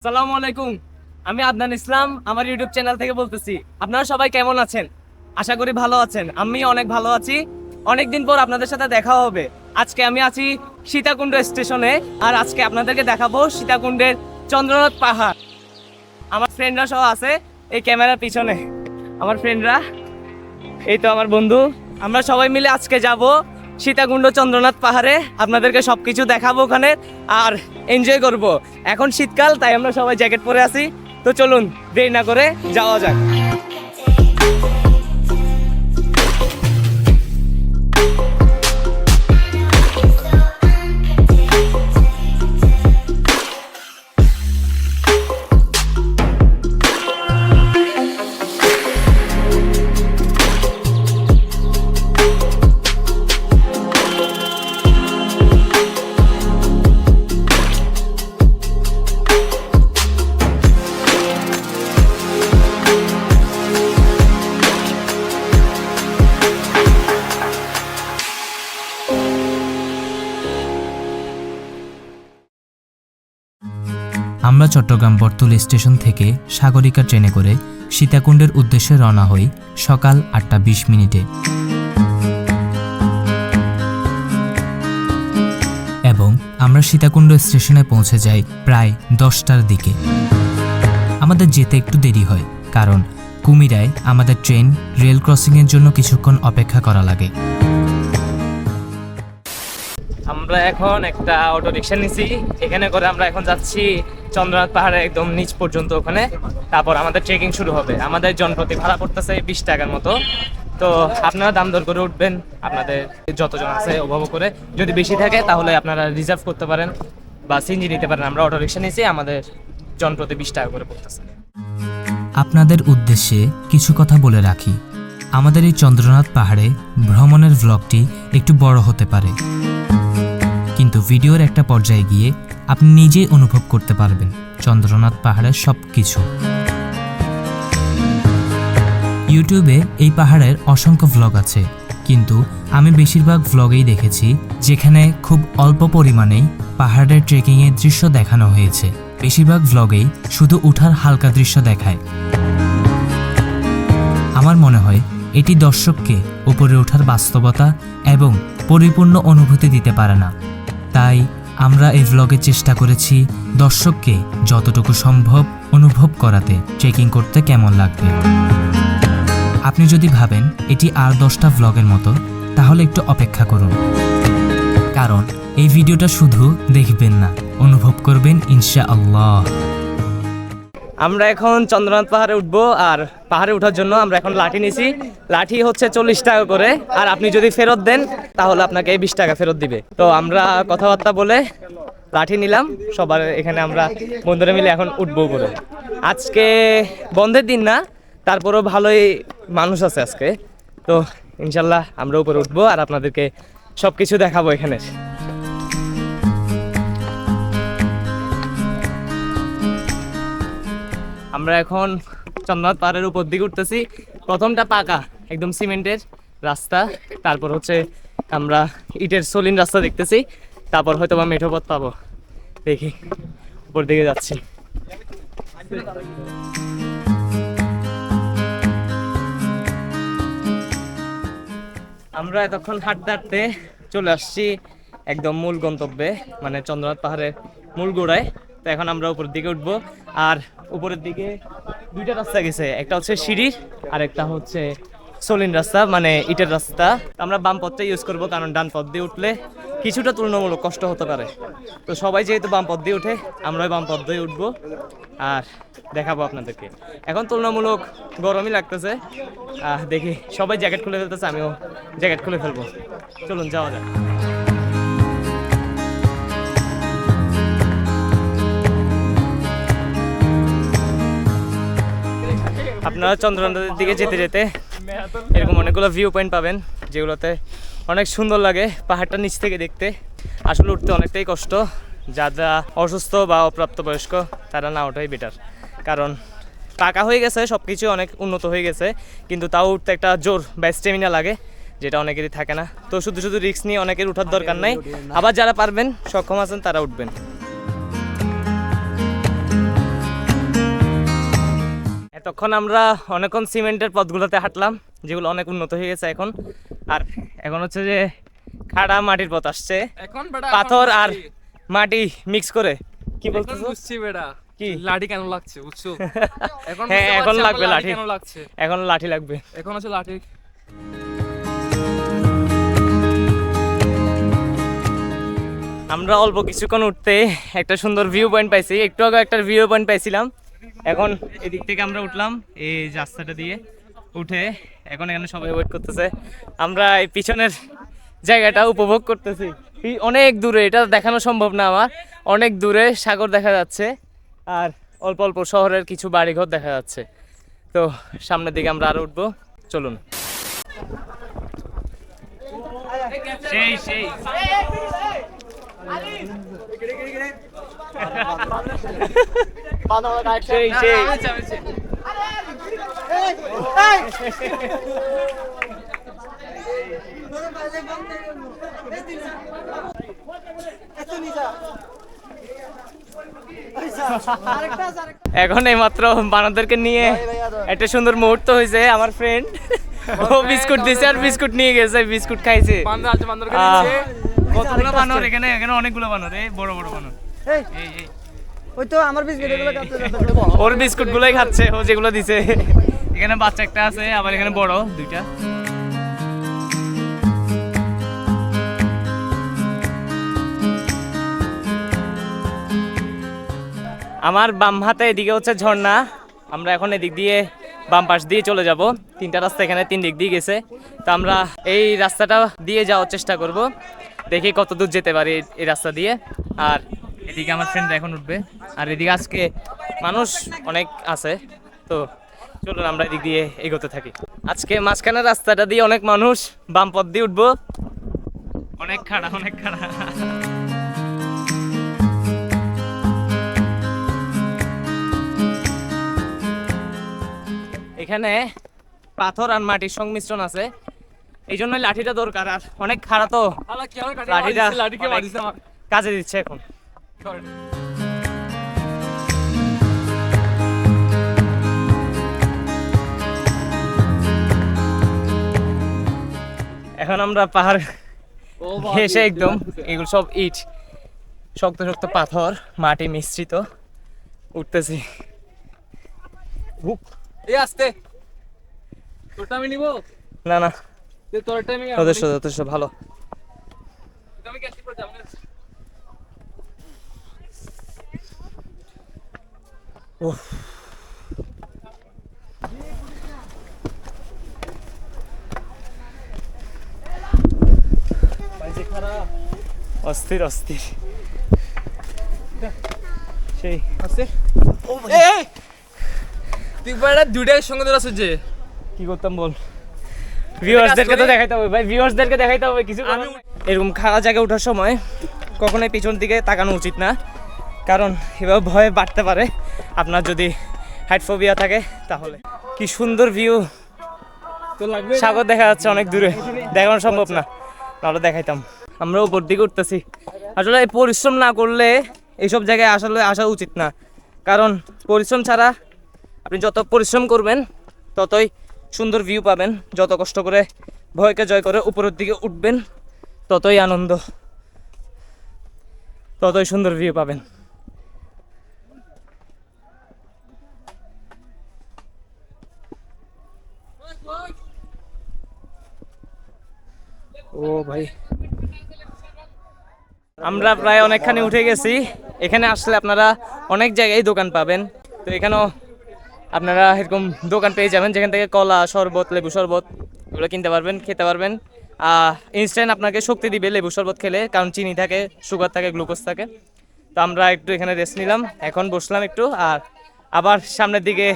আসসালামু আলাইকুম। আমি আদনান ইসলাম আমার ইউটিউব চ্যানেল থেকে বলতেছি। আপনারা সবাই কেমন আছেন? আশা করি ভালো আছেন। আমি অনেক ভালো আছি। অনেকদিন পর আপনাদের সাথে দেখা হবে। আজকে আমি আছি সীতাকুণ্ড স্টেশনে, আর আজকে আপনাদেরকে দেখাবো সীতাকুণ্ডের চন্দ্রনাথ পাহাড়। আমার ফ্রেন্ডরা সহ আছে এই ক্যামেরার পিছনে। আমার ফ্রেন্ডরা, এই তো আমার বন্ধু। আমরা সবাই মিলে আজকে যাব সীতাকুণ্ড চন্দ্রনাথ পাহাড়ে। আপনাদেরকে সবকিছু দেখাবো ওখানে আর এনজয় করব। এখন শীতকাল, তাই আমরা সবাই জ্যাকেট পরে আছি। তো চলুন দেরি না করে যাওয়া যাক। আমরা চট্টগ্রাম বটতলী স্টেশন থেকে সাগরিকা ট্রেনে করে সীতাকুণ্ডের উদ্দেশ্যে রওনা হই সকাল 8:20 এবং আমরা সীতাকুণ্ড স্টেশনে পৌঁছে যাই প্রায় 10টার দিকে। আমাদের যেতে একটু দেরি হয়, কারণ কুমিরায় আমাদের ট্রেন রেল ক্রসিংয়ের জন্য কিছুক্ষণ অপেক্ষা করা লাগে। আমরা এখন একটা অটো রিক্সা নিছি। এখানে করে আমরা এখন যাচ্ছি চন্দ্রনাথ পাহাড়ের একদম নিচ পর্যন্ত ওখানে। তারপর আমাদের ট্রেকিং শুরু হবে। আমাদের জনপ্রতি ভাড়া পড়তেছে 20 টাকার মতো। তো আপনারা দাম দর করে উঠবেন, আপনাদের যতজন আছে ওভাবে করে। যদি বেশি থাকে তাহলে আপনারা রিজার্ভ করতে পারেন বা সিএনজি নিতে পারেন। আমরা অটো রিক্সা নিয়েছি, আমাদের জনপ্রতি 20 টাকা করে পড়তেছে। আপনাদের উদ্দেশ্যে কিছু কথা বলে রাখি। আমাদের এই চন্দ্রনাথ পাহাড়ে ভ্রমণের ভ্লগটি একটু বড় হতে পারে, কিন্তু ভিডিওর একটা পর্যায়ে গিয়ে আপনি নিজেই অনুভব করতে পারবেন চন্দ্রনাথ পাহাড়ের সব কিছু। ইউটিউবে এই পাহাড়ের অসংখ্য ভ্লগ আছে, কিন্তু আমি বেশিরভাগ ভ্লগেই দেখেছি যেখানে খুব অল্প পরিমাণেই পাহাড়ের ট্রেকিংয়ের দৃশ্য দেখানো হয়েছে। বেশিরভাগ ভ্লগেই শুধু উঠার হালকা দৃশ্য দেখায়। আমার মনে হয় এটি দর্শককে উপরে ওঠার বাস্তবতা এবং পরিপূর্ণ অনুভূতি দিতে পারে না। তাই আমরা এই ভ্লগে চেষ্টা করেছি দর্শককে যতটুকু সম্ভব অনুভব করাতে ট্রেকিং করতে কেমন লাগবে। আপনি যদি ভাবেন এটি আর 10টা ভ্লগের মতো, তাহলে একটু অপেক্ষা করুন, কারণ এই ভিডিওটা শুধু দেখবেন না, অনুভব করবেন ইনশাআল্লাহ। আমরা এখন চন্দ্রনাথ পাহাড়ে উঠবো, আর পাহাড়ে ওঠার জন্য আমরা এখন লাঠি নিছি। লাঠি হচ্ছে 40 টাকা করে, আর আপনি যদি ফেরত দেন তাহলে আপনাকে 20 টাকা ফেরত দিবে। তো আমরা কথাবার্তা বলে লাঠি নিলাম সবার। এখানে আমরা বন্ধুরা মিলে এখন উঠবো করে। আজকে বন্ধের দিন না, তারপরেও ভালোই মানুষ আছে আজকে। তো ইনশাল্লাহ আমরা উপরে উঠবো আর আপনাদেরকে সব কিছু দেখাবো এখানে। আমরা এখন চন্দ্রনাথ পাহাড়ের উপর দিকে উঠতেছি। প্রথমটা পাকা একদম সিমেন্টের রাস্তা, তারপর হচ্ছে আমরা ইটের সলিন রাস্তা দেখতেছি, তারপর হয়তো বা মেঠো পথ পাবো। দেখি উপর দিকে যাচ্ছি। আমরা এতক্ষণ হাঁটতে হাঁটতে চলে আসছি একদম মূল গন্তব্যে, মানে চন্দ্রনাথ পাহাড়ের মূল গোড়ায়। তো এখন আমরা উপরের দিকে উঠবো। আর উপরের দিকে দুইটা রাস্তা গেছে, একটা হচ্ছে সিঁড়ি আর একটা হচ্ছে সলিন রাস্তা, মানে ইটের রাস্তা। আমরা বাম পথটা ইউজ করবো, কারণ ডান পথ দিয়ে উঠলে কিছুটা তুলনামূলক কষ্ট হতে পারে। তো সবাই যেহেতু বাম পথ দিয়ে উঠে, আমরাও বাম পথ দিয়ে উঠবো আর দেখাবো আপনাদেরকে। এখন তুলনামূলক গরমই লাগতেছে। দেখি সবাই জ্যাকেট খুলে ফেলতেছে, আমিও জ্যাকেট খুলে ফেলবো। চলুন যাওয়া যাক। আপনারা চন্দ্রনাথের দিকে যেতে যেতে এরকম অনেকগুলো ভিউ পয়েন্ট পাবেন, যেগুলোতে অনেক সুন্দর লাগে পাহাড়টা নিচ থেকে দেখতে। আসলে উঠতে অনেকটাই কষ্ট। যারা অসুস্থ বা অপ্রাপ্তবয়স্ক তারা না ওঠাই বেটার, কারণ পাকা হয়ে গেছে, সব কিছু অনেক উন্নত হয়ে গেছে, কিন্তু তাও উঠতে একটা জোর বা স্টেমিনা লাগে, যেটা অনেকেরই থাকে না। তো শুধু শুধু রিস্ক নিয়ে অনেকের উঠার দরকার নাই। আবার যারা পারবেন, সক্ষম আছেন, তারা উঠবেন। এতক্ষণ আমরা অনেকক্ষণ সিমেন্টের পথগুলোতে হাঁটলাম, যেগুলো অনেক উন্নত হয়ে গেছে এখন। আর এখন হচ্ছে যে খাড়া মাটির পথ আসছে, এখন বেটা পাথর আর মাটি মিক্স করে। কি এখন বলতেছো? বুঝছি বেটা কি? লাঠি কেন লাগছে বুঝছো? এখন হ্যাঁ, বুঝতে এখন পারছি লাগবে আমার লাঠি। কেন লাগছে। এখন লাঠি লাগবে। এখন হচ্ছে লাঠি। আমরা অল্প কিছুক্ষণ উঠতে একটা সুন্দর ভিউ পয়েন্ট পাইছি, একটু আগে একটা ভিউ পয়েন্ট পাইছিলাম। এখন এদিক থেকে আমরা উঠলাম এই রাস্তাটা দিয়ে, উঠে এখন এখানে সবাই ওয়েট করতেছে। আমরা এই পিছনের জায়গাটা উপভোগ করতেছি। অনেক দূরে, এটা দেখানো সম্ভব না আমার, অনেক দূরে সাগর দেখা যাচ্ছে আর অল্প অল্প শহরের কিছু বাড়িঘর দেখা যাচ্ছে। তো সামনের দিকে আমরা আরো উঠবো, চলুন। সেই সেই সেই সেই এখন এই মাত্র বানরদেরকে নিয়ে একটা সুন্দর মুহূর্ত হয়েছে। আমার ফ্রেন্ড ও বিস্কুট দিছে আর বিস্কুট নিয়ে গেছে, বিস্কুট খাইছে। বান্দর আছে, বান্দরকে দিচ্ছে। কতগুলো বানর এখানে, এখানে অনেকগুলো বানর, এই বড় বড় বানর। এই এই ওই তো আমার বিস্কুট এগুলো কাটতে ওর বিস্কুট গুলোই খাচ্ছে, ও যেগুলো দিছে। এখানে বাচ্চা একটা আছে, আবার এখানে বড় দুইটা। আমার বাম হাতে এদিকে হচ্ছে ঝর্ণা। আমরা এখন এদিক দিয়ে বাম পাশ দিয়ে চলে যাব। তিনটা রাস্তা এখানে, তিন দিক দিয়ে গেছে। তো আমরা এই রাস্তাটা দিয়ে যাওয়ার চেষ্টা করব, দেখি কত দূর যেতে পারি এই রাস্তা দিয়ে। আর এদিকে আমার ফ্রেন্ড এখন উঠবে, আর এদিকে আজকে মানুষ অনেক আছে। তো চলুন আমরা এদিক দিয়ে এগোতে থাকি। আজকে মাঝখানের রাস্তাটা দিয়ে অনেক মানুষ, বাম পথ দিয়ে উঠবো। অনেক খাড়া, অনেক খাড়া। এখানে পাথর আর মাটির সংমিশ্রণ আছে, এই জন্য লাঠিটা দরকার। আর অনেক খাড়া তো, শালা কি আমার কাটে লাঠিটা মারিছে, লাঠিকে অনেক মারিছে আমার। কাজে দিচ্ছে এখন। সরেন। এখন আমরা পাহাড় ও বাবা, ঘেসে একদম, এগুলো সব ইট, শক্ত শক্ত পাথর, মাটি মিশ্রিত, উঠতেছি। এই আস্তে। তোরটা আমি নিব। না না, তোরটা আমি যথেষ্ট যথেষ্ট ভালো। আমি ক্যাশি করে যাব। উফ, অস্থির অস্থির সেই। আস্তে। এই তুই বড় দুইটার সঙ্গে ধরে আছে যে কি করতাম বল, ভিউয়ার্সদেরকে তো দেখাইতে হবে ভাই, ভিউয়ার্সদেরকে দেখাইতে হবে কিছু। আমি এরকম খাড়া জায়গায় ওঠার সময় কখনোই পিছন দিকে তাকানো উচিত না, কারণ এভাবে ভয় বাড়তে পারে আপনার যদি হাইট ফোবিয়া থাকে তাহলে। কি সুন্দর ভিউ, তো লাগবে। সাগর দেখা যাচ্ছে অনেক দূরে, দেখানো সম্ভব না, নাহলে দেখাইতাম। আমরা উপর দিকে উঠতেছি। আসলে এই পরিশ্রম না করলে এইসব জায়গায় আসলে আসা উচিত না, কারণ পরিশ্রম ছাড়া আপনি যত পরিশ্রম করবেন ততই সুন্দর ভিউ পাবেন। যত কষ্ট করে ভয়কে জয় করে উপরের দিকে উঠবেন ততই আনন্দ, ততই সুন্দর ভিউ পাবেন। ও ভাই, আমরা প্রায় অনেকখানি উঠে গেছি। এখানে আসলে আপনারা অনেক জায়গায় দোকান পাবেন। তো এখানেও আপনারা এরকম দোকান পেয়ে যাবেন, যেখান থেকে কলা, শরবত, লেবু শরবত এগুলো কিনতে পারবেন, খেতে পারবেন। ইনস্ট্যান্ট আপনাকে শক্তি দিবে লেবু শরবত খেলে, কারণ চিনি থাকে, সুগার থাকে, গ্লুকোজ থাকে। তো আমরা একটু এখানে রেস্ট নিলাম, এখন বসলাম একটু, আর আবার সামনের দিকে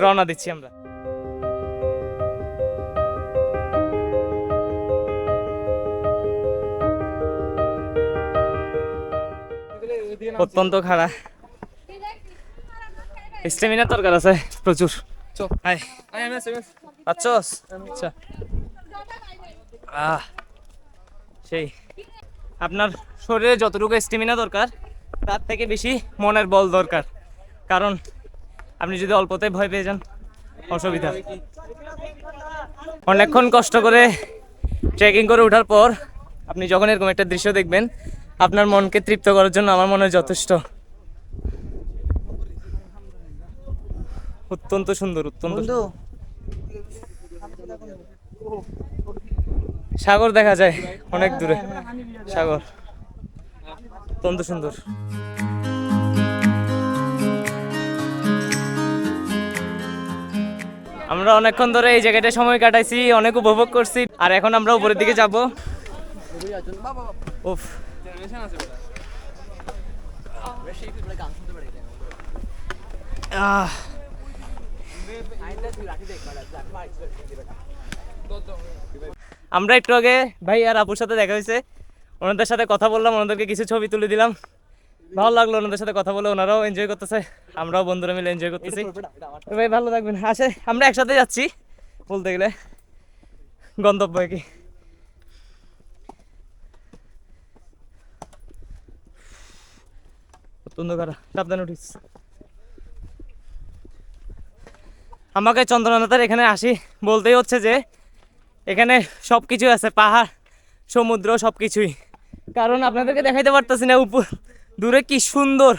রওনা দিচ্ছি আমরা। অত্যন্ত খাড়া, স্টেমিনা দরকার আছে প্রচুর। চল হাই, আই এম এস আচ্ছস, আচ্ছা। সেই আপনার শরীরে যতটুকু স্টেমিনা দরকার তার থেকে বেশি মনের বল দরকার, কারণ আপনি যদি অল্পতে ভয় পেয়ে যান অসুবিধা। অনেকক্ষণ কষ্ট করে ট্রেকিং করে ওঠার পর আপনি যখন এরকম একটা দৃশ্য দেখবেন, আপনার মনকে তৃপ্ত করার জন্য আমার মনে হয় যথেষ্ট। অত্যন্ত সুন্দর, অত্যন্ত বন্ধু সাগর দেখা যায় অনেক দূরে, সাগর অত্যন্ত সুন্দর। আমরা অনেকক্ষণ ধরে এই জায়গাটায় সময় কাটাইছি, অনেক উপভোগ করছি, আর এখন আমরা উপরের দিকে যাব। উফ, আহ, আমরা একটু আগে ভাই আর আপুর সাথে দেখা হয়েছে, ওনাদের সাথে কথা বললাম, ওনাদেরকে কিছু ছবি তুলে দিলাম, ভালো লাগলো ওনাদের সাথে কথা বলে। ওনারাও এনজয় করতেছে, আমরাও বন্ধুরা মিলে এনজয় করতেছি। তো ভাই ভালো থাকবেন। আসে আমরা একসাথে যাচ্ছি বলতে গেলে গন্তব্য কি। অত্যন্ত খারাপ, সাবধানে উঠিস। আমাকে চন্দ্রনাথের এখানে আসি বলতেই হচ্ছে যে এখানে সব কিছুই আছে, পাহাড়, সমুদ্র, সব কিছুই। কারণ আপনাদেরকে দেখাইতে পারতেছি না, উপর দূরে কি সুন্দর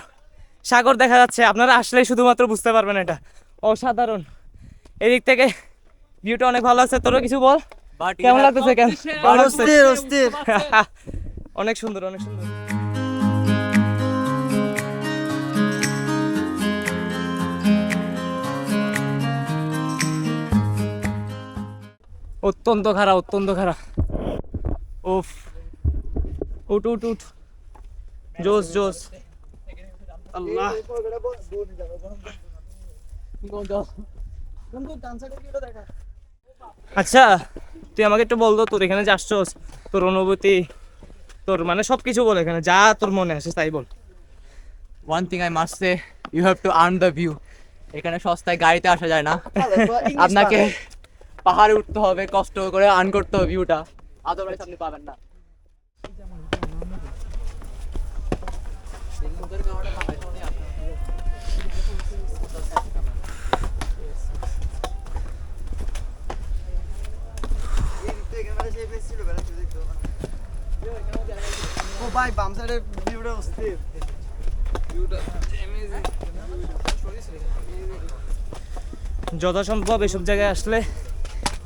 সাগর দেখা যাচ্ছে, আপনারা আসলেই শুধুমাত্র বুঝতে পারবেন, এটা অসাধারণ। এদিক থেকে ভিউটা অনেক ভালো আছে। তোরও কিছু বল, কেমন লাগতেছে? অস্থির অস্থির। অনেক সুন্দর, অনেক সুন্দর। অত্যন্ত খারাপ, অত্যন্ত খারাপ। উফ, উঠ উঠ উঠ, জোস জোস। আল্লাহ, আচ্ছা তুই আমাকে একটু বলতো, তোর এখানে যে আসছস, তোর অনুভূতি, তোর মানে সবকিছু বল, এখানে যা তোর মনে আসে তাই বল। One thing I must say, you have to earn the view. এখানে সস্তায় গাড়িতে আসা যায় না, আপনাকে পাহাড়ে উঠতে হবে, কষ্ট করে আর্ন করতে হবে ভিউটা, আদারওয়াইজ আপনি পাবেন না। ও ভাই বাম সাইডের ভিউটা অস্থির। যথাসম্ভব এসব জায়গায় আসলে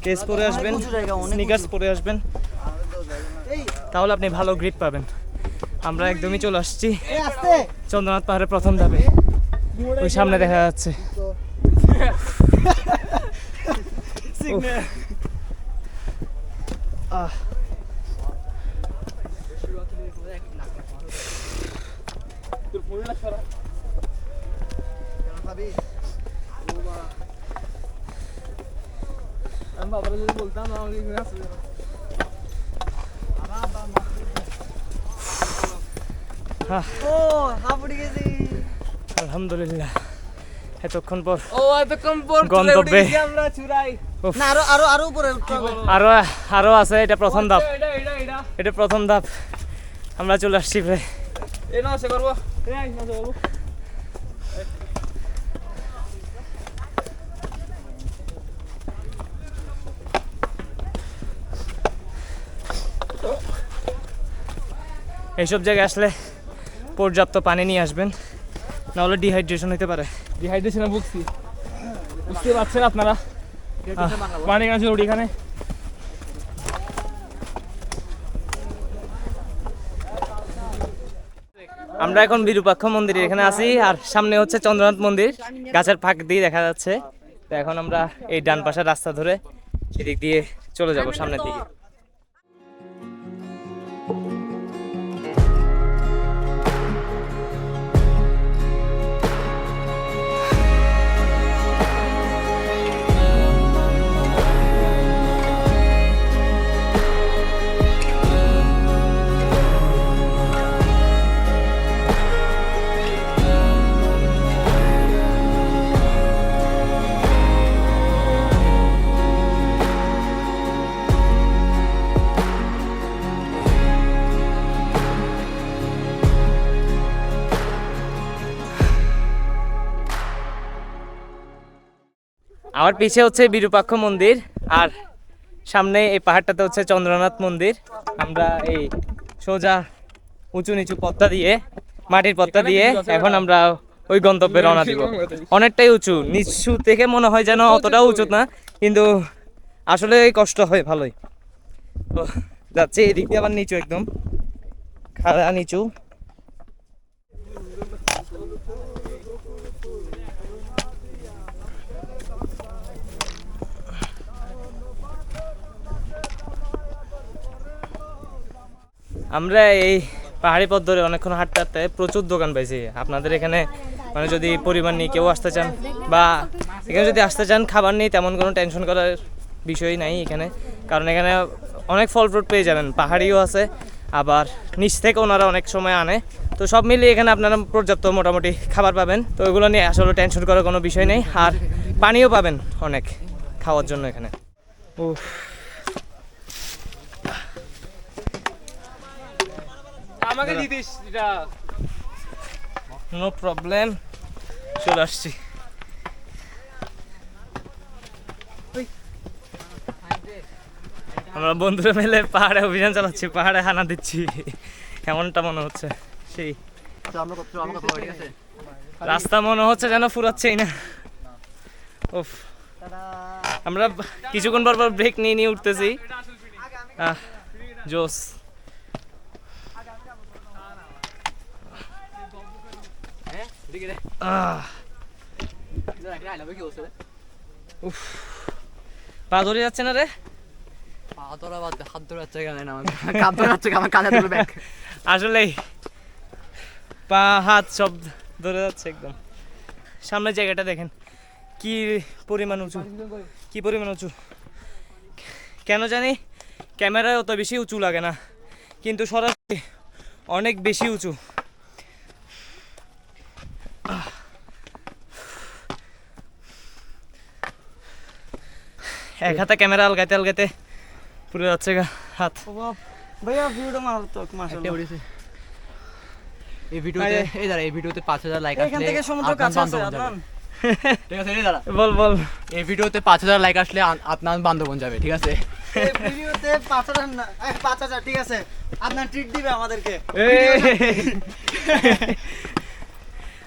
কেস পরে আসবেন, উঁচু জায়গা, অনেক স্নিকার্স পরে আসবেন, তাহলে আপনি ভালো গ্রিপ পাবেন। আমরা একদমই চলে আসছি এই আস্তে চন্দ্রনাথ পাহাড়ের প্রথম ধাপে, ওই সামনে দেখা যাচ্ছে। ভাবি আমি বাবারা যদি বলতাম আমাকে এখানে আসতে দিত না। ও হাঁপুড়ে গেছি। আলহামদুলিল্লাহ, এতক্ষণ পর ও এতক্ষণ পর গন্তব্যে। আমরা চূড়াই। উফ, না আরো আরো আরো উপরে উঠতে হবে। আরো আরো আছে, এটা প্রথম ধাপ, এটা এটা প্রথম ধাপ। আমরা চলে আসছি প্রায়। এই না সে করবো, এই না সে করবো। এইসব জায়গায় আসলে পর্যাপ্ত পানি নিয়ে আসবেন, নাহলে ডিহাইড্রেশন হতে পারে। ডিহাইড্রেশনে ভুগছি, বুঝতে পারছেন আপনারা। পানি কাছে উঠি এখানে। আমরা এখন বিরূপাক্ষ মন্দিরের এখানে আছি, আর সামনে হচ্ছে চন্দ্রনাথ মন্দির, গাছের ফাঁক দিয়ে দেখা যাচ্ছে। তো এখন আমরা এই ডান পাশের রাস্তা ধরে এদিক দিয়ে চলে যাব সামনের দিকে। আমার পিছে হচ্ছে বিরূপাক্ষ মন্দির, আর সামনে এই পাহাড়টাতে হচ্ছে চন্দ্রনাথ মন্দির। আমরা এই সোজা উঁচু নিচু পথটা দিয়ে, মাটির পথটা দিয়ে এখন আমরা ওই গন্তব্যে রওনা দিব। অনেকটাই উঁচু, নিচু থেকে মনে হয় যেন অতটাও উঁচু না, কিন্তু আসলে কষ্ট হয় ভালোই। তো যাচ্ছে এদিক দিয়ে আবার নিচু, একদম খাড়া নিচু। আমরা এই পাহাড়ি পথ ধরে অনেকক্ষণ হাঁটতে হাঁটতে প্রচুর দোকান পাইছি। আপনাদের এখানে মানে যদি পরিবার নিয়ে কেউ আসতে চান বা এখানে যদি আসতে চান, খাবার নেই তেমন কোনো টেনশন করার বিষয় নাই এখানে, কারণ এখানে অনেক ফল ফ্রুট পেয়ে যাবেন, পাহাড়িও আছে, আবার নিচ থেকে ওনারা অনেক সময় আনে। তো সব মিলিয়ে এখানে আপনারা পর্যাপ্ত মোটামুটি খাবার পাবেন। তো ওইগুলো নিয়ে আসলে টেনশন করার কোনো বিষয় নেই। আর পানিও পাবেন অনেক খাওয়ার জন্য এখানে। উফ, আমাকে দিদিস, নো প্রবলেম, চলে আসছি। আমরা বন্ধুরা মিলে পাহাড়ে অভিযান চালাচ্ছি, পাহাড়ে হানা দিচ্ছি, এমনটা মনে হচ্ছে। সেই রাস্তা মনে হচ্ছে যেন ফুরাচ্ছেই না। উফ, আমরা কিছুক্ষণ পর পর ব্রেক নিয়ে নিয়ে উঠতেছি। জোস। পা ধরে যাচ্ছে না রে? আসলেই পা হাত সব ধরে যাচ্ছে একদম। সামনের জায়গাটা দেখেন কি পরিমাণ উঁচু, কি পরিমাণ উঁচু। কেন জানি ক্যামেরায় অত বেশি উঁচু লাগে না, কিন্তু সরাসরি অনেক বেশি উঁচু। এক হাতে ক্যামেরা আলগাতে আলগাতে পুরো যাচ্ছে গা হাত। ভাইয়া ভিডিওটা মারাত্মক মাশাআল্লাহ। এই ভিডিওতে 5000 লাইক আসলে এখান থেকে সমুদ্র কাছে আছে আদনান। ঠিক আছে, এই দাঁড়া, বল বল। এই ভিডিওতে 5000 লাইক আসলে আপনার বান্দরবন যাবে, ঠিক আছে? এই ভিডিওতে 5000 না, 5000 ঠিক আছে, আপনার ট্রিট দিবে আমাদেরকে।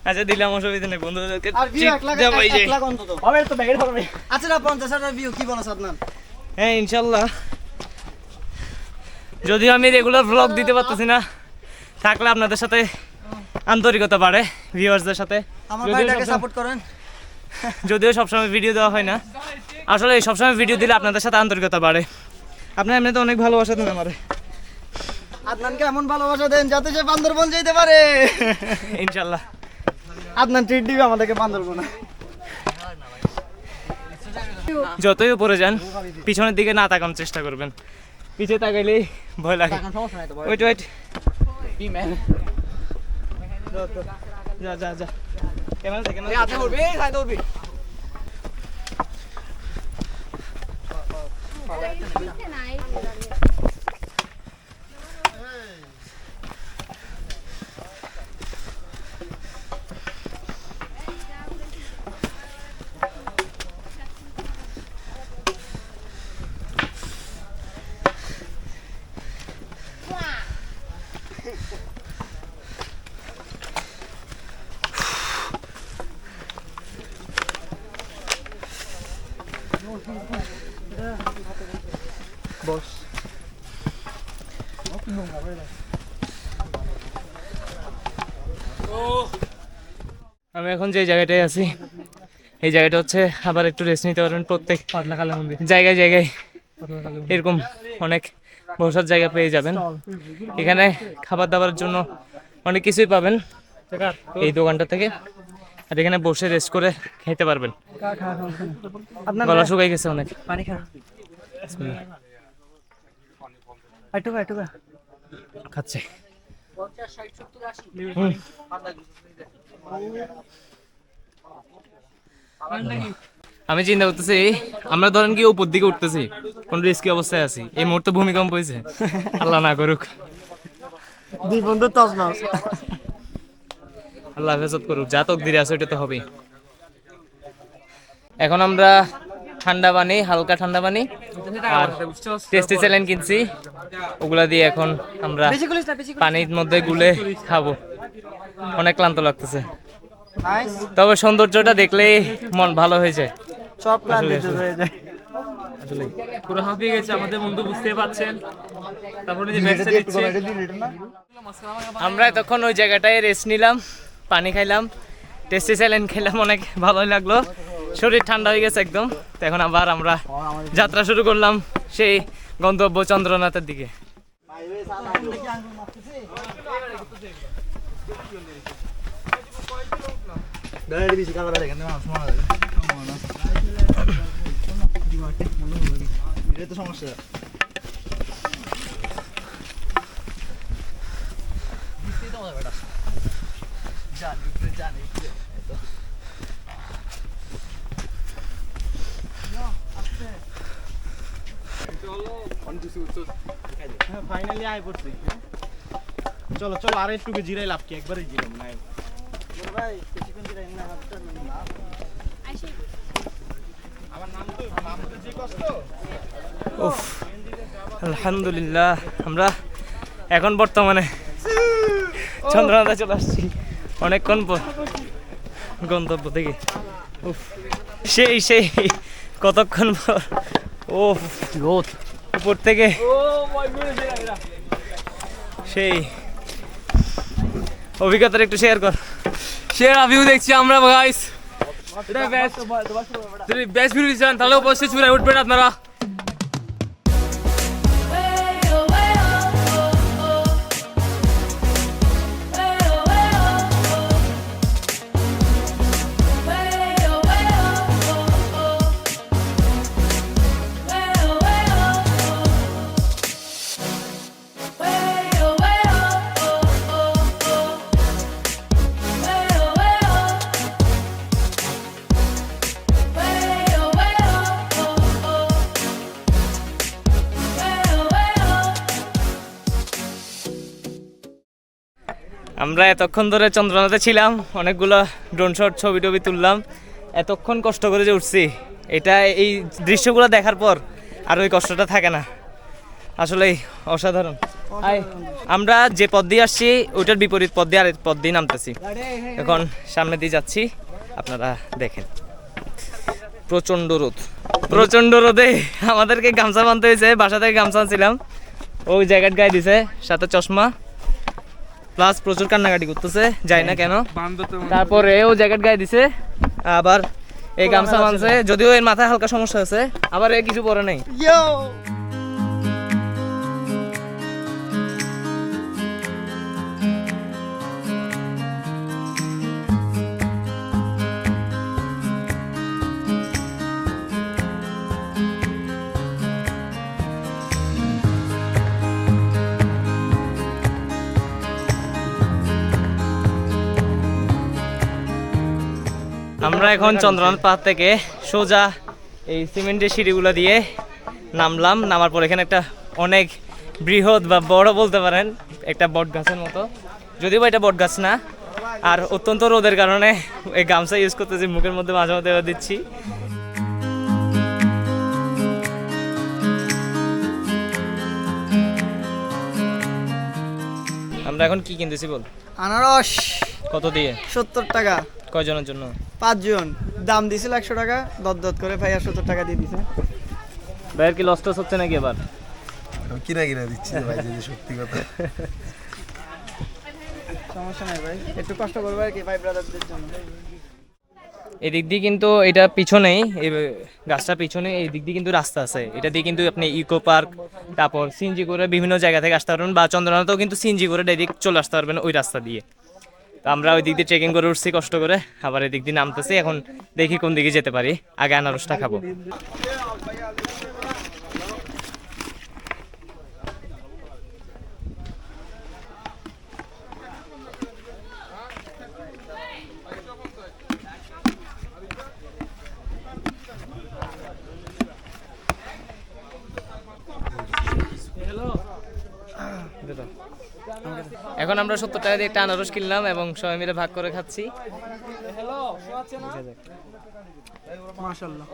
আচ্ছা দিলাম, অসুবিধা নেই, বন্ধুদেরকে আর ভিউ 1 লাখ 1 লাখ অন্তত হবে তো, ব্যাগের হবে। আচ্ছা না 50,000 ভিউ কি বলছ আদনান? হ্যাঁ ইনশাল্লাহ। যদিও আমি রেগুলার ভ্লগ দিতে পারতেছি না, থাকলে আপনাদের সাথে আন্তরিকতা বাড়ে, ভিউয়ার্সদের সাথে। আমার ভাইটাকে সাপোর্ট করেন। যদিও সবসময় ভিডিও দেওয়া হয় না, আসলে সবসময় ভিডিও দিলে আপনাদের সাথে আন্তরিকতা বাড়ে। আপনার এমনিতে অনেক ভালোবাসা দেন আমারে। আদনানকে এমন ভালোবাসা দেন যাতে সে বান্দরবন যেতে পারে। ইনশাল্লাহ। আদনান ট্রিট দিবে আমাদেরকে বান্দরবনে। যতই উপরে যান পিছনের দিকে না তাকানোর চেষ্টা করবেন, পিছে তাকাইলেই ভয় লাগে। ওয়েট ওয়েট, যা যা যা, ক্যামেরা দেখেন না। হাতে উঠবি, হাতে উঠবি। বস। আমি এখন যে জায়গাটায় আছি, এই জায়গাটা হচ্ছে আবার একটু রেস্ট নিতে পারবেন। প্রত্যেক জায়গায় জায়গায় এরকম অনেক বসার জায়গা পেয়ে যাবেন। এখানে খাবার দাবারের জন্য অনেক কিছুই পাবেন এই দোকানটা থেকে, আর এখানে বসে রেস্ট করে খেতে পারবেন। গলা শুকাই গেছে অনেক, পানি খা। আইটুকা আইটুকা খাচ্ছে। আমি চিন্তা করতেছি, আমরা ধরেন কি উপর দিকে উঠতেছি, কোন রিস্কি অবস্থায় আছি, এই মুহূর্তে ভূমিকম্প হয়েছে, আল্লাহ না করুক, দুই বন্ধু তছনছ। আল্লাহ হেফাজত করুক, যা তকদিরে আছে ওটা তো হবেই। এখন আমরা ঠান্ডা পানি, হালকা ঠান্ডা পানি আর টেস্টি স্যালাইন কিনছি, ওগুলা দিয়ে এখন আমরা পানির মধ্যে গুলে খাবো। অনেক ক্লান্ত লাগতেছে, নাইস, তবে সৌন্দর্যটা দেখলেই মন ভালো হয়ে যায়। সব ক্লান্তি দূর হয়ে যায়। পুরো হাঁপিয়ে গেছে আমাদের বন্ধু, বুঝতে পারছেন। তারপরে যে আমরা তখন ওই জায়গাটায় রেস্ট নিলাম, পানি খাইলাম, টেস্টি স্যালাইন খেলাম, অনেক ভালোই লাগলো, শরীর ঠান্ডা হয়ে গেছে একদম। তো এখন আবার আমরা যাত্রা শুরু করলাম সেই গন্তব্য চন্দ্রনাথের দিকে। সমস্যা ফাইনালি আয় পড়ছি। চলো চলো আর একটু জিরাই লাভ কি, একবারে জিরাম না ভাই, কিছুক্ষণ জিরাই না হাতটা না। আমার নাম তো যে কষ্ট। উফ, আলহামদুলিল্লাহ আমরা এখন বর্তমানে চন্দ্রনাথে চলে আসছি অনেকক্ষণ পর গন্তব্য থেকে। উফ, সেই সেই কতক্ষণ পর। ও উপর থেকে সেই অভিজ্ঞতার একটু শেয়ার কর। শেয়ার ভিউ দেখছি আমরা গাইস, এটা বেস্ট, যদি বেস্ট ভিউ চান তাহলে অবশ্যই চূড়ায় উঠবেন আপনারা। আমরা এতক্ষণ ধরে চন্দ্রনাথে ছিলাম, অনেকগুলো ড্রোন শট ছবি টবি তুললাম, এতক্ষণ কষ্ট করে যে উঠছি, এটা এই দৃশ্যগুলো দেখার পর আর ওই কষ্টটা থাকে না, আসলেই অসাধারণ। আমরা যে পথ দিয়ে আসছি ওইটার বিপরীত পথ দিয়ে আরেক পথ দিয়ে নামতেছি, এখন সামনে দিয়ে যাচ্ছি, আপনারা দেখেন। প্রচণ্ড রোদে আমাদেরকে গামছা বানতে হয়েছে, বাসা থেকে গামছা আনছিলাম, ওই জ্যাকেট গায়ে দিছে, সাথে চশমা, প্লাস প্রচুর কান্নাকাটি করতেছে, যাই না কেন। তারপরে ও জ্যাকেট গায়ে দিছে, আবার এই গামছা বানছে, যদিও এর মাথায় হালকা সমস্যা আছে, আবার এ কিছু পরে নাই। আমরা এখন চন্দ্রনাথ পাহাড় থেকে সোজা এই সিমেন্টের সিঁড়িগুলো দিয়ে নামলাম, নামার পর এখানে একটা অনেক বৃহৎ বা বড় বলতে পারেন একটা বট গাছের মতো, যদিও বা এটা বট গাছ না, আর অত্যন্ত রোদের কারণে এই গামছা ইউজ করতেছি, মুখের মধ্যে মাঝে মধ্যে দিচ্ছি। আমরা এখন কি কিনতেছি বল? আনারস কত দিয়ে? 70 টাকা। কয়জনের জন্য? 5 জন। দাম দিছিল 100 টাকা, দত করে ভাইয়া 70 টাকা দিয়ে দিছে। ভাইয়ের কি লস টস হচ্ছে নাকি এবার? কিনা দিচ্ছি ভাই, যদি সত্যি কথা। সমস্যা নাই ভাই, একটু কষ্ট করবো আর কি ভাই ব্রাদারদের জন্য। এদিক দিয়ে কিন্তু এটা পিছনেই, এই গাছটা পিছনে, এই দিক দিয়ে কিন্তু রাস্তা আছে, এটা দিয়ে কিন্তু আপনি ইকো পার্ক, তারপর সিএনজি করে বিভিন্ন জায়গা থেকে আসতে পারবেন, বা চন্দ্রনাথেও কিন্তু সিএনজি করে ডাইরেক্ট চলে আসতে পারবেন ওই রাস্তা দিয়ে। তো আমরা ওই দিক দিয়ে ট্রেকিং করে উঠছি কষ্ট করে, আবার এদিক দিয়ে নামতেছি, এখন দেখি কোন দিকে যেতে পারি, আগে আনারসটা খাবো। এখন আমরা 70 টাকা দিয়ে একটা আনারস কিনলাম এবং সবাই মিলে ভাগ করে খাচ্ছি। মাশাআল্লাহ।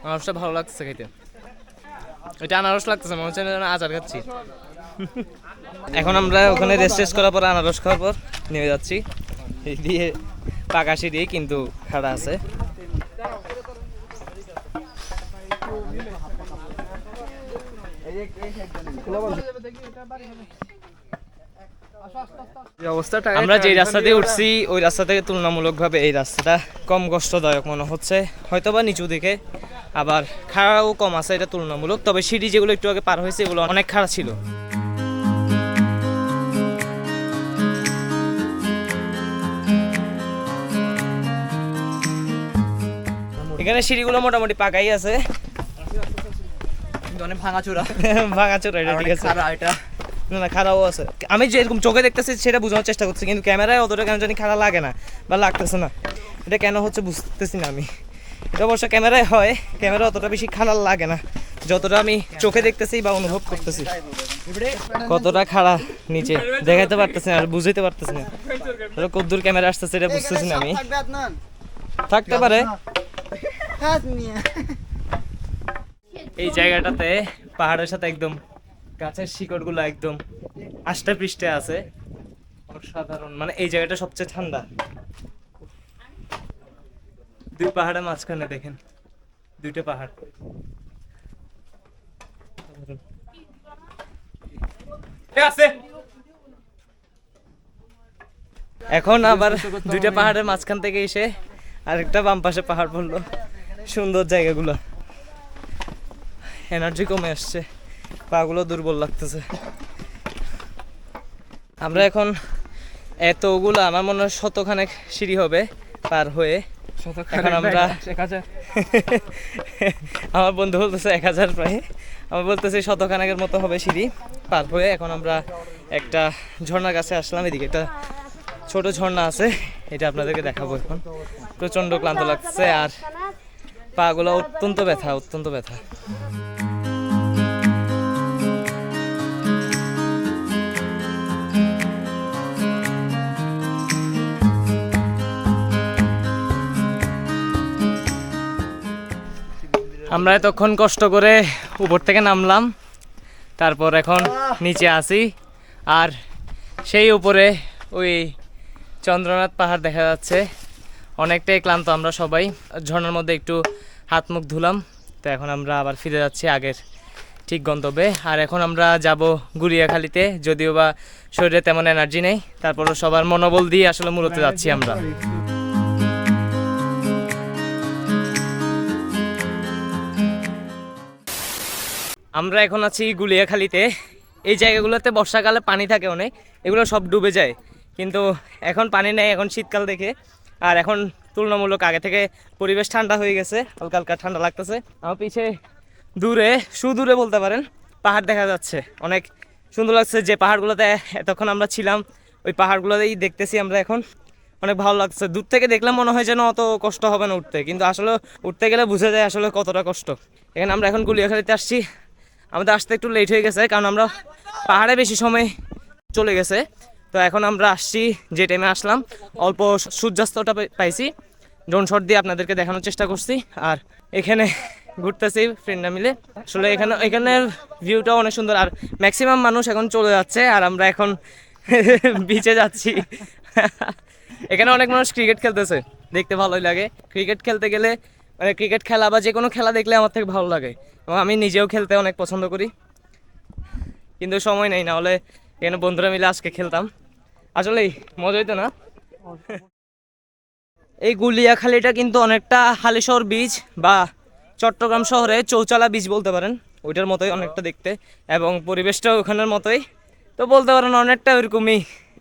আনারসটা ভালো লাগছে খেতে, এটা আনারস লাগতেছে মনে হচ্ছে যেন আচার খাচ্ছি। এখন আমরা ওখানে রেস্ট করার পর আনারস খাওয়ার পর নেমে যাচ্ছি এই দিয়ে পাকা সিঁড়ি কিন্তু খাড়া আছে। আমরা যে রাস্তা দিয়ে উঠছি ওই রাস্তা থেকে তুলনামূলকভাবে এই রাস্তাটা কম কষ্টদায়ক মনে হচ্ছে, হয়তোবা নিচু দিকে, আবার খাড়াও কম আছে এটা তুলনামূলক। তবে সিঁড়ি যেগুলো একটু আগে পার হয়েছে এগুলো অনেক খাড়া ছিল। এখানে সিঁড়িগুলো মোটামুটি পাকাই আছে, কিন্তু অনেক ভাঙাচোরা। ভাঙাচোরা, এটা ঠিক আছে। এটা না না, খারাপও আছে। আমি যেরকম চোখে দেখতেছি সেটা বোঝানোর চেষ্টা করছি, কিন্তু ক্যামেরায় অতটা কেন জানি খারাপ লাগে না বা লাগতেছে না। এটা কেন হচ্ছে বুঝতেছি না আমি। এটা অবশ্য ক্যামেরায় হয়, ক্যামেরা অতটা বেশি খারাপ লাগে না যতটা আমি চোখে দেখতেছি বা অনুভব করতেছি। কতটা খাড়া নিচে দেখাইতে পারতেছি না আর বুঝাইতে পারতেছি না। কদ্দুর ক্যামেরা আসতেছে এটা বুঝতেছি না আমি। থাকতে পারে। এই জায়গাটাতে পাহাড়ের সাথে একদম গাছের শিকড়গুলো একদম আষ্টে পৃষ্ঠে আছে, অসাধারণ। মানে এই জায়গাটা সবচেয়ে ঠান্ডা। দুই পাহাড়ের মাঝখানে দেখেন, দুইটা পাহাড়। এখন আবার দুইটা পাহাড়ের মাঝখান থেকে এসে আরেকটা বাম পাশে পাহাড় পড়লো। সুন্দর জায়গাগুলো, এনার্জি কমে আসছে, পাগুলো দুর্বল লাগতেছে। আমরা এখন এতগুলো আমার মনে হয় শতখানেক সিঁড়ি হবে পার হয়ে। এখন আমরা আমার বন্ধু বলতেছে 1000 প্রায়, আমার বলতেছে শতখানেকের মতো হবে সিঁড়ি পার হয়ে। এখন আমরা একটা ঝর্ণার কাছে আসলাম, এদিকে একটা ছোট ঝর্ণা আছে, এটা আপনাদেরকে দেখাবো। এখন প্রচন্ড ক্লান্ত লাগছে আর পাগুলো অত্যন্ত ব্যথা, অত্যন্ত ব্যথা। আমরা এতক্ষণ কষ্ট করে উপর থেকে নামলাম, তারপর এখন নিচে আসি আর সেই উপরে ওই চন্দ্রনাথ পাহাড় দেখা যাচ্ছে। অনেকটাই ক্লান্ত আমরা সবাই, ঝর্ণার মধ্যে একটু হাত মুখ ধুলাম। তো এখন আমরা আবার ফিরে যাচ্ছি আগের ঠিক গন্তব্যে। আর এখন আমরা যাব গুড়িয়াখালীতে, যদিও বা শরীরে তেমন এনার্জি নেই, তারপরও সবার মনোবল দিয়ে আসলে মূলত যাচ্ছি আমরা। আমরা এখন আছি গুলিয়াখালীতে। এই জায়গাগুলোতে বর্ষাকালে পানি থাকে অনেক, এগুলো সব ডুবে যায়, কিন্তু এখন পানি নেই, এখন শীতকাল দেখে। আর এখন তুলনামূলক আগে থেকে পরিবেশ ঠান্ডা হয়ে গেছে, হালকা হালকা ঠান্ডা লাগতেছে। আমার পিছে দূরে, সুদূরে বলতে পারেন, পাহাড় দেখা যাচ্ছে, অনেক সুন্দর লাগছে। যে পাহাড়গুলোতে এতক্ষণ আমরা ছিলাম ওই পাহাড়গুলোতেই দেখতেছি আমরা এখন, অনেক ভালো লাগছে। দূর থেকে দেখলে মনে হয় যেন অত কষ্ট হবে না উঠতে, কিন্তু আসলে উঠতে গেলে বোঝা যায় আসলে কতটা কষ্ট। এখানে আমরা এখন গুলিয়াখালীতে আসছি, আমাদের আসতে একটু লেট হয়ে গেছে কারণ আমরা পাহাড়ে বেশি সময় চলে গেছে। তো এখন আমরা আসছি যে টাইমে আসলাম, অল্প সূর্যাস্তটা পাইছি, ড্রোন শট দিয়ে আপনাদেরকে দেখানোর চেষ্টা করছি। আর এখানে ঘুরতেছি ফ্রেন্ডরা মিলে, আসলে এখানের ভিউটাও অনেক সুন্দর। আর ম্যাক্সিমাম মানুষ এখন চলে যাচ্ছে আর আমরা এখন বিচে যাচ্ছি। এখানে অনেক মানুষ ক্রিকেট খেলতেছে, দেখতে ভালোই লাগে। ক্রিকেট খেলতে গেলে মানে ক্রিকেট খেলা বা যে কোনো খেলা দেখলে আমার থেকে ভালো লাগে, এবং আমি নিজেও খেলতে অনেক পছন্দ করি, কিন্তু সময় নেই, না হলে এখানে বন্ধুরা মিলে আজকে খেলতাম। আসলেই মজা হইতো না। এই গুলিয়াখালীটা কিন্তু অনেকটা হালিশহর বীচ বা চট্টগ্রাম শহরে চৌচালা বীচ বলতে পারেন, ওইটার মতোই অনেকটা দেখতে, এবং পরিবেশটাও ওখানের মতোই। তো বলতে পারেন অনেকটা ওইরকমই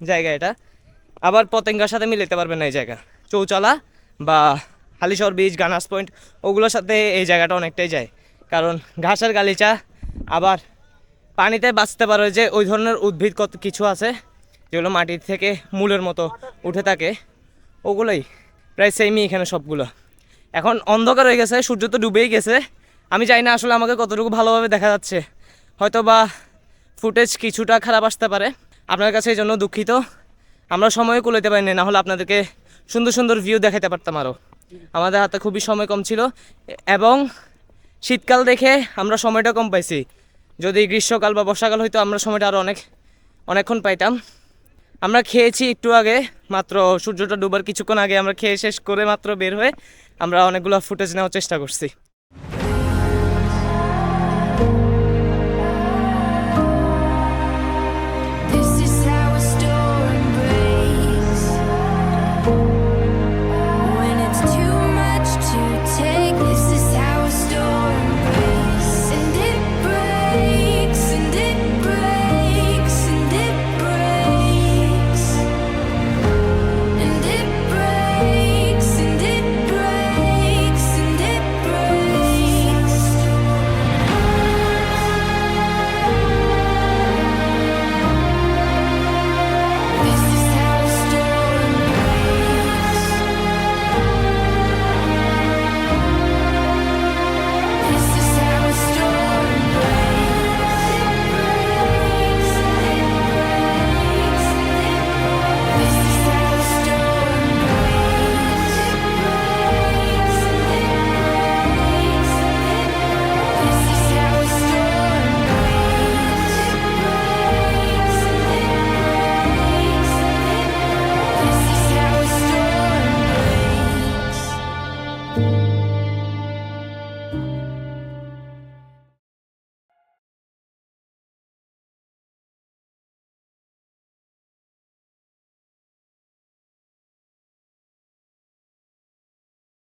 জায়গা এটা। আবার পতেঙ্গার সাথে মিলাতে পারবেন না এই জায়গা, চৌচালা বা হালিশহর বীচ, গানার্স পয়েন্ট, ওগুলোর সাথে এই জায়গাটা অনেকটাই যায়। কারণ ঘাসের গালিচা, আবার পানিতে বাঁচতে পারে যে ওই ধরনের উদ্ভিদ কত কিছু আছে যেগুলো মাটির থেকে মূলের মতো উঠে থাকে, ওগুলোই প্রায় সেমই এখানে সবগুলো। এখন অন্ধকার হয়ে গেছে, সূর্য তো ডুবেই গেছে, আমি জানি না আসলে আমাকে কতটুকু ভালোভাবে দেখা যাচ্ছে, হয়তো বা ফুটেজ কিছুটা খারাপ আসতে পারে, আপনার কাছে এই জন্য দুঃখিত। আমরা সময় কুলাইতে পারিনি, না হলে আপনাদেরকে সুন্দর সুন্দর ভিউ দেখাতে পারতাম আরও। আমাদের হাতে খুবই সময় কম ছিল এবং শীতকাল দেখে আমরা সময়টা কম পাইছি। যদি গ্রীষ্মকাল বা বর্ষাকাল হইতো আমরা সময়টা আরও অনেকক্ষণ পাইতাম। আমরা খেয়েছি একটু আগে, মাত্র সূর্যটা ডুবার কিছুক্ষণ আগে আমরা খেয়ে শেষ করে মাত্র বের হয়ে আমরা অনেকগুলো ফুটেজ নেওয়ার চেষ্টা করছি।